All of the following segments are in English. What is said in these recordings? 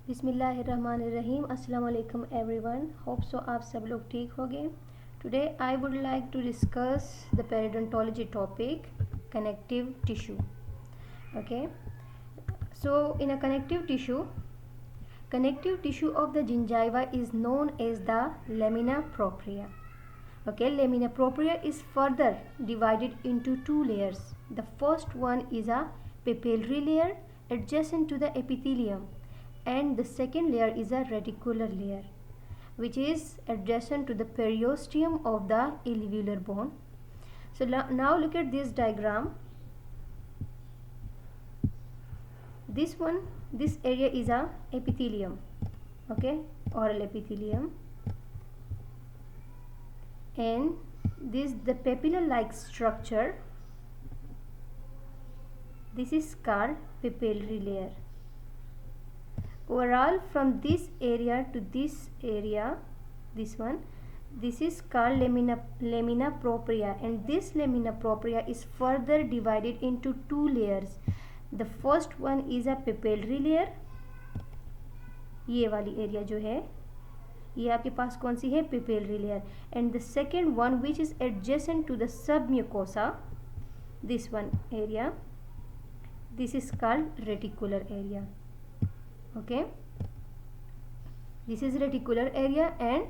बिस्मिल्लाहिर्रहमानिर्रहीम अस्सलाम वालेकुम एवरीवन। होप सो आप सब लोग ठीक होंगे। Today I would like to discuss the periodontology topic connective tissue. Okay, so in a connective tissue of the gingiva is known as the lamina propria. Okay, lamina propria is further divided into two layers. The first one is a papillary layer adjacent to the epithelium, and the second layer is a reticular layer which is adjacent to the periosteum of the alveolar bone. So now look at this diagram. This area is a epithelium, okay, oral epithelium, and this the papilla like structure, this is called papillary layer. Overall, from this area to this area, this is called lamina propria, and this lamina propria is further divided into two layers. The first one is a papillary layer. ये वाली area जो है ये आपके पास कौन सी है? papillary layer. And the second one which is adjacent to the submucosa, this one area, this is called reticular area. Okay, this is reticular area, and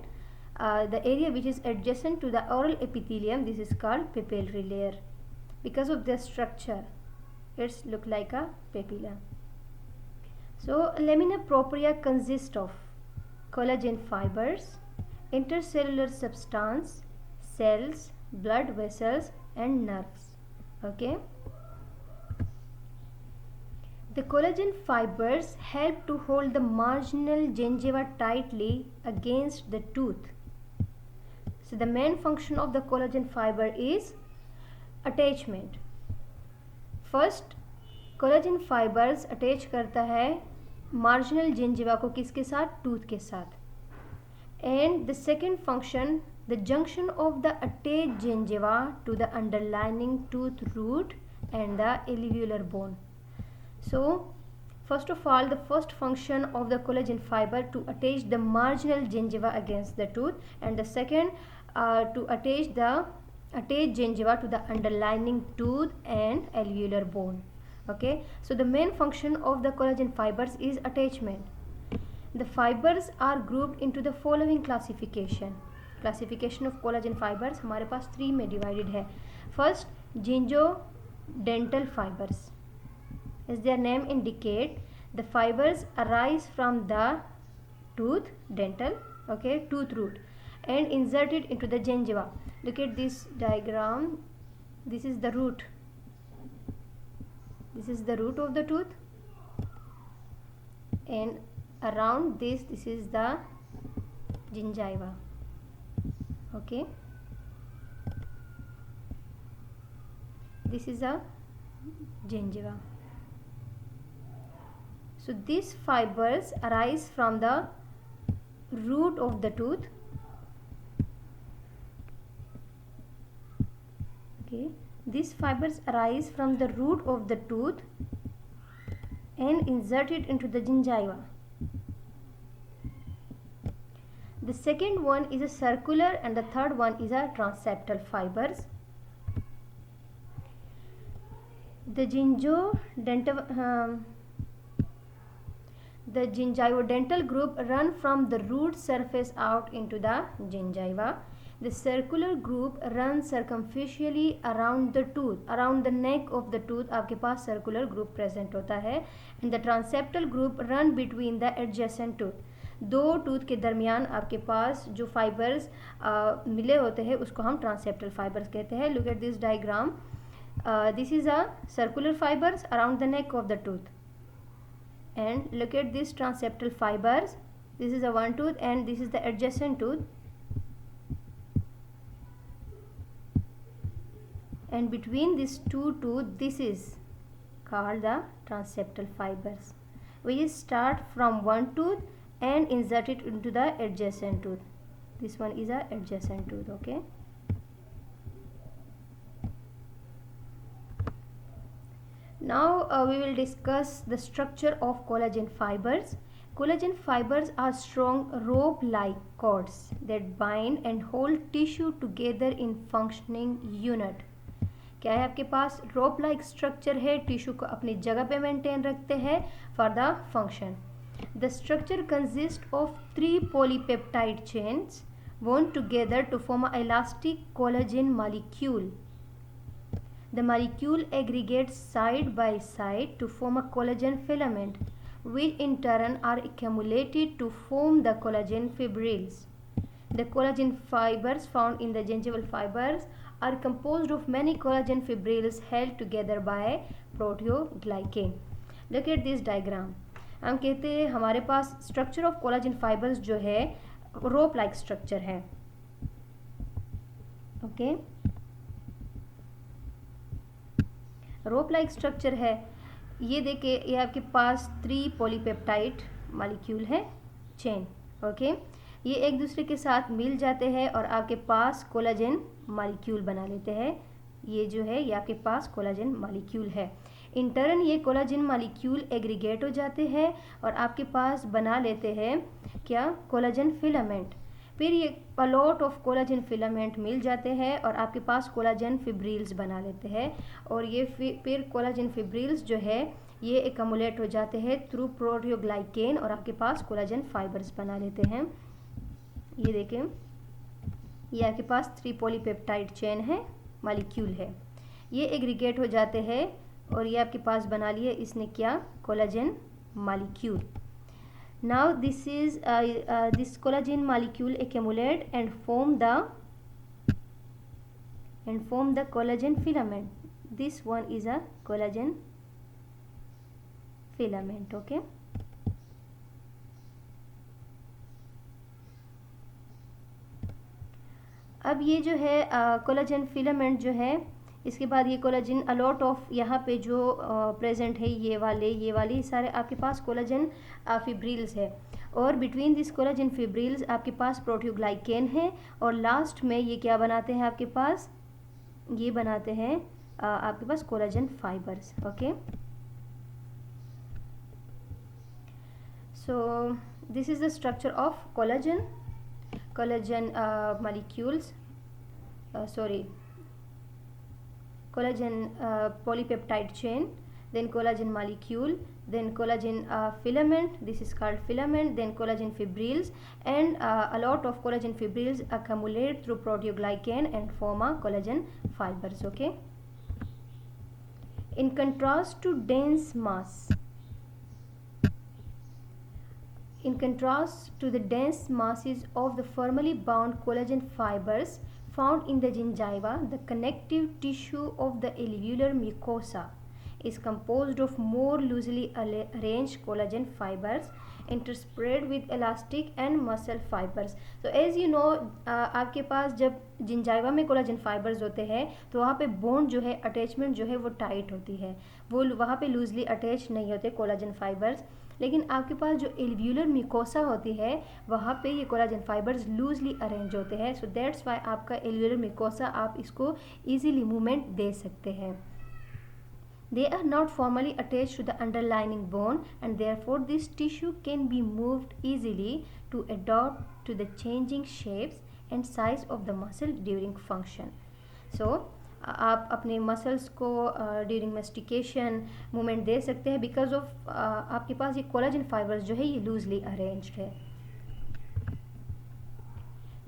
the area which is adjacent to the oral epithelium, this is called papillary layer. Because of their structure, it's look like a papilla. So lamina propria consists of collagen fibers, intercellular substance, cells, blood vessels, and nerves. Okay, the collagen fibers help to hold the marginal gingiva tightly against the tooth. So the main function of the collagen fiber is attachment. First, collagen fibers attach करता है marginal gingiva को किसके साथ? tooth के साथ. And the second function, the junction of the attached gingiva to the underlying tooth root and the alveolar bone. So first of all, the first function of the collagen fiber to attach the marginal gingiva against the tooth, and the second to attach the attached gingiva to the underlying tooth and alveolar bone. Okay, so the main function of the collagen fibers is attachment. The fibers are grouped into the following classification. Classification of collagen fibers हमारे पास 3 में divided है. First, gingival fibers. As their name indicate, the fibers arise from the tooth, dental, okay, tooth root, and inserted into the gingiva. Look at this diagram. This is the root. This is the root of the tooth, and around this is the gingiva. Okay, this is a gingiva. So these fibers arise from the root of the tooth. Okay, these fibers arise from the root of the tooth and inserted into the gingiva. The second one is a circular, and the third one is a transeptal fibers. The gingivodental group run from the root surface out into the gingiva. The circular group runs circumferentially around the tooth, around the neck of the tooth आपके पास circular group present होता है. And the transeptal group run between the adjacent tooth. दो tooth के दरमियान आपके पास जो fibres मिले होते हैं उसको हम ट्रांसेप्टल फाइबर्स कहते हैं. Look at this diagram. This is a circular fibers around the neck of the tooth. And look at this transeptal fibers. This is a one tooth and this is the adjacent tooth, and between these two tooth, this is called the transeptal fibers, which start from one tooth and insert it into the adjacent tooth. This one is a adjacent tooth. Okay, now we will discuss the structure of collagen fibers Collagen fibers are strong rope-like cords that bind and hold tissue together in functioning unit. क्या है आपके पास रोप like structure है, tissue को अपनी जगह पे maintain रखते हैं for the function. The structure consist of 3 polypeptide chains wound together to form an elastic collagen molecule. The molecule aggregates side by side to form a collagen filament, which in turn are accumulated to form the collagen fibrils. The collagen fibers found in the gingival fibers are composed of many collagen fibrils held together by proteoglycan. Look at this diagram. हम कहते हैं हमारे पास structure of collagen fibres जो है रोप like structure है. Okay, रोप like structure है. ये देखिए, ये आपके पास 3 पॉलीपेप्टाइड मॉलिक्यूल है, चेन. ओके, ये एक दूसरे के साथ मिल जाते हैं और आपके पास कोलाजन मॉलिक्यूल बना लेते हैं. ये जो है ये आपके पास कोलाजन मॉलिक्यूल है. इन टर्न ये कोलाजन मॉलिक्यूल एग्रीगेट हो जाते हैं और आपके पास बना लेते हैं क्या, कोलाजन फिलामेंट. फिर ये अलॉट ऑफ कोलाजन फिलामेंट मिल जाते हैं और आपके पास कोलाजन फिब्रिल्स बना लेते हैं. और ये फिर कोलाजन फिब्रिल्स जो है ये एकमुलेट हो जाते हैं थ्रू प्रोटियोग्लाइकेन और आपके पास कोलाजन फाइबर्स बना लेते हैं. ये देखें, ये आपके पास 3 पॉलीपेप्टाइड चेन है, मॉलिक्यूल है. ये एग्रीगेट हो जाते हैं और ये आपके पास बना लिए इसने क्या, collagen molecule. Now this is this collagen molecule accumulate and form the collagen filament. This one is a collagen filament. Okay, अब ये जो है कोलाजन फिलामेंट जो है, इसके बाद ये कोलाजन अलॉट ऑफ यहाँ पे जो प्रेजेंट है ये वाले सारे आपके पास कोलाजन फिब्रिल्स है. और बिटवीन दिस कोलाजन फिब्रिल्स आपके पास प्रोटियोग्लाइकेन है और लास्ट में ये क्या बनाते हैं आपके पास, ये बनाते हैं आपके पास collagen fibres. Okay, so this is the structure of collagen molecules, collagen polypeptide chain, then collagen molecule, then collagen filament, this is called filament, then collagen fibrils, and a lot of collagen fibrils accumulate through proteoglycan and form a collagen fibers. Okay, in contrast to dense mass, in contrast to the dense masses of the firmly bound collagen fibers found in the gingiva, the connective tissue of the alveolar mucosa is composed of more loosely arranged collagen fibers interspread with elastic and muscle fibers. So as you know, आपके पास जब gingiva में collagen fibres होते हैं तो वहाँ पे bone जो है, अटैचमेंट जो है वो टाइट होती है, वो वहाँ पे लूजली अटैच नहीं होते कोलाजन फाइबर्स. लेकिन आपके पास जो एल्व्यूलर मिकोसा होती है वहाँ पे ये कोलाजन फाइबर्स लूजली अरेंज होते हैं. सो दैट्स वाई आपका एल्व्यूलर मिकोसा आप इसको इजीली मूवमेंट दे सकते हैं. They are not formally attached to the underlying bone and therefore this tissue can be moved easily to adapt to the changing shapes and size of the muscle during function. So आप अपने muscles को during mastication movement दे सकते हैं because of आपके पास ये collagen fibres जो है ये लूजली अरेंज्ड है.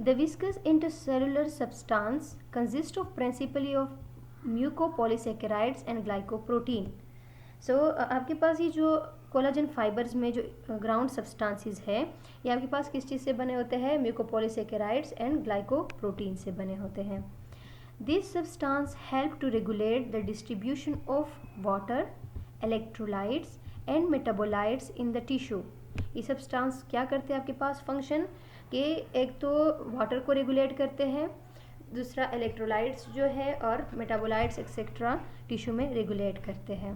The viscous intercellular substance consist of principally of mucopolysaccharides and glycoprotein. So आपके पास ये जो कोलाजन फाइबर्स में जो ग्राउंड सब्सटेंसेस है ये आपके पास किस चीज़ से बने होते हैं, म्यूकोपॉलीसेकेराइड्स एंड ग्लाइकोप्रोटीन से बने होते हैं. These substances help to regulate the distribution of water, electrolytes and metabolites in the tissue. ये सब्सटेंस क्या करते हैं आपके पास फंक्शन कि एक तो वाटर को रेगुलेट करते हैं, दूसरा इलेक्ट्रोलाइट्स जो है और मेटाबोलाइट्स एक्सेट्रा टिश्यू में रेगुलेट करते हैं.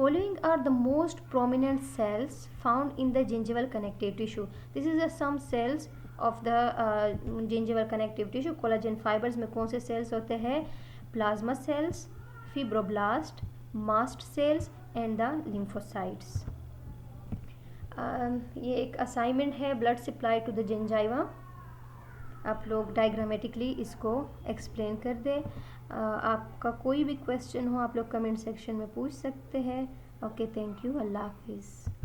Following are the most prominent cells found in the gingival connective tissue. This is some cells of the gingival connective tissue. Collagen fibres में कौन से सेल्स होते हैं, plasma cells, fibroblast, mast cells and the lymphocytes. ये एक assignment है, blood supply to the gingiva. आप लोग डायग्रामेटिकली इसको एक्सप्लेन कर दें। आपका कोई भी क्वेश्चन हो आप लोग कमेंट सेक्शन में पूछ सकते हैं। ओके, थैंक यू, अल्लाह हाफिज़।